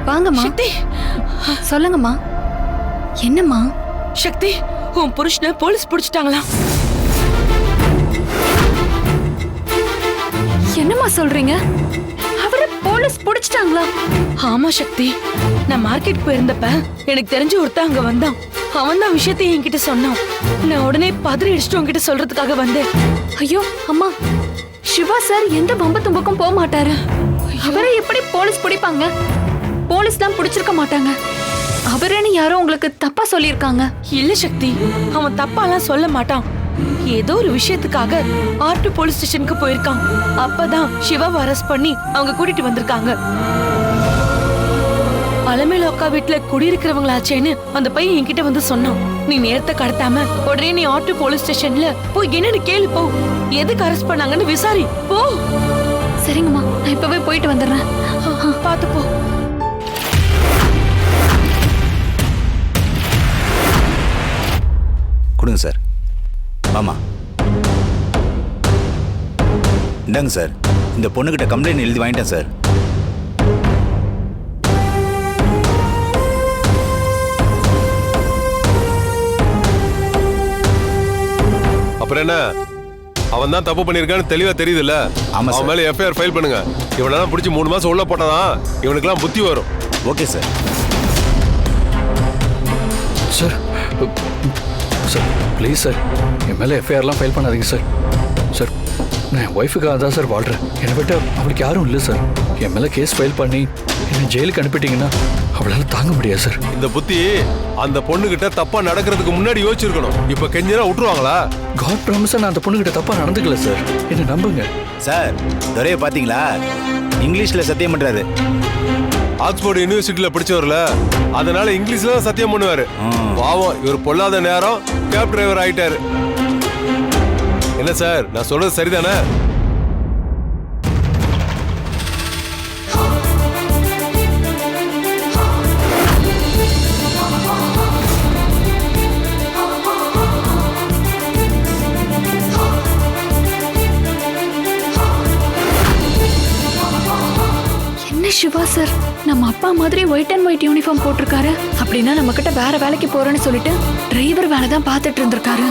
வாங்கம்மா. சக்தி, சொல்லுங்கம்மா. என்னம்மா? சக்தி, உன் புருஷனை போலீஸ் பிடிச்சிட்டாங்களா? என்னம்மா சொல்றீங்க? அவரை போலீஸ் பிடிச்சிட்டாங்களா? ஆமா சக்தி, நான் மார்க்கெட் போயிருந்தப்ப எனக்கு தெரிஞ்ச ஒருத்தன் அங்க வந்தான். அவன் தான் விஷயத்தை என்கிட்ட சொன்னான். நான் உடனே பதறி அடிச்சுட்டு உன்கிட்ட சொல்றதுக்காக வந்தேன். ஐயோ அம்மா, சிவா சார் எந்த வம்பு தும்புக்கும் போக மாட்டாரு. அவரை எப்படி போலீஸ் பிடிப்பாங்க? போலீஸ் தான் பிடிச்சிருக்க மாட்டாங்க. அவரேன்னு யாரோ உங்களுக்கு தப்பா சொல்லியிருக்காங்க. இல்ல சக்தி, அவன் தப்பாலாம் சொல்ல மாட்டான். ஏதோ ஒரு விஷயத்துக்காக ஆர்டி போலீஸ் ஸ்டேஷனுக்கு போயிருக்கான். அப்பதான் சிவாவை அரெஸ்ட் பண்ணி அவங்க கூட்டிட்டு வந்திருக்காங்க. அலமேல அக்கா வீட்டுல குடியிருக்கிறவங்களாச்சேன்னு அந்த பையன் என்கிட்ட வந்து சொன்னான். நீ நேரத்தை கடத்தாம உடனே நீ ஆர்டி போலீஸ் ஸ்டேஷன்ல போய் என்னன்னு கேளு. போ, எதுக்கு அரெஸ்ட் பண்ணாங்கன்னு விசாரி. போ. சரிங்கம்மா, நான் இப்பவே போயிட்டு வந்துடுறேன். பாத்து போ. கொடுங்க சார். ஆமா, இந்தாங்க சார். இந்த பொண்ணுகிட்ட கம்ப்ளைண்ட் எழுதி வாங்கிட்டேன் சார். அப்புறம் என்ன, அவன் தான் தப்பு பண்ணிருக்கான்னு தெளிவா தெரியுதுல்ல? அவன் மேல எஃப்ஐஆர் ஃபைல் பண்ணுங்க. இவனெல்லாம் பிடிச்சி 3 மாசம் உள்ள போட்டாதான் இவனுக்கெல்லாம் புத்தி வரும். Okay sir. Sir sir please sir, என் மேலே எஃப்ஐஆர்லாம் ஃபைல் பண்ணாதீங்க சார். சார், நான் என் ஒய்ஃபுக்காக தான் சார் வாழ்கிறேன். என்னை விட்டு அவளுக்கு யாரும் இல்லை சார். என் மேலே கேஸ் ஃபைல் பண்ணி என்னை ஜெயிலுக்கு அனுப்பிட்டீங்கன்னா அவளால தாங்க முடியாது சார். இந்த புத்தி அந்த பொண்ணுகிட்ட தப்பா நடக்கிறதுக்கு முன்னாடி யோசிச்சிருக்கணும். இப்ப கெஞ்சினா விட்டுருவாங்களா? காட் ப்ராமிஸா நான் அந்த பொண்ணுகிட்ட தப்பா நடந்துக்கல சார். என்ன நம்புங்க சார். துரையை பாத்தீங்களா? இங்கிலீஷ்ல சத்தியம் பண்றாரு. ஆக்ஸ்போர்ட் யூனிவர்சிட்டியில படிச்சவர்ல, அதனால இங்கிலீஷ்ல சத்தியம் பண்ணுவாரு. பாவம், இவர் பொல்லாத நேரம் கேப் டிரைவர் ஆயிட்டாரு. என்ன சார், நான் சொல்றது சரிதானே? சிவா சார் நம்ம அப்பா மாதிரி ஒயிட் அண்ட் ஒயிட் யூனிஃபார்ம் போட்டிருக்காரு. அப்படின்னா நம்ம கிட்ட வேற வேலைக்கு போறேன்னு சொல்லிட்டு டிரைவர் வேலை தான் பார்த்துட்டு இருந்திருக்காரு.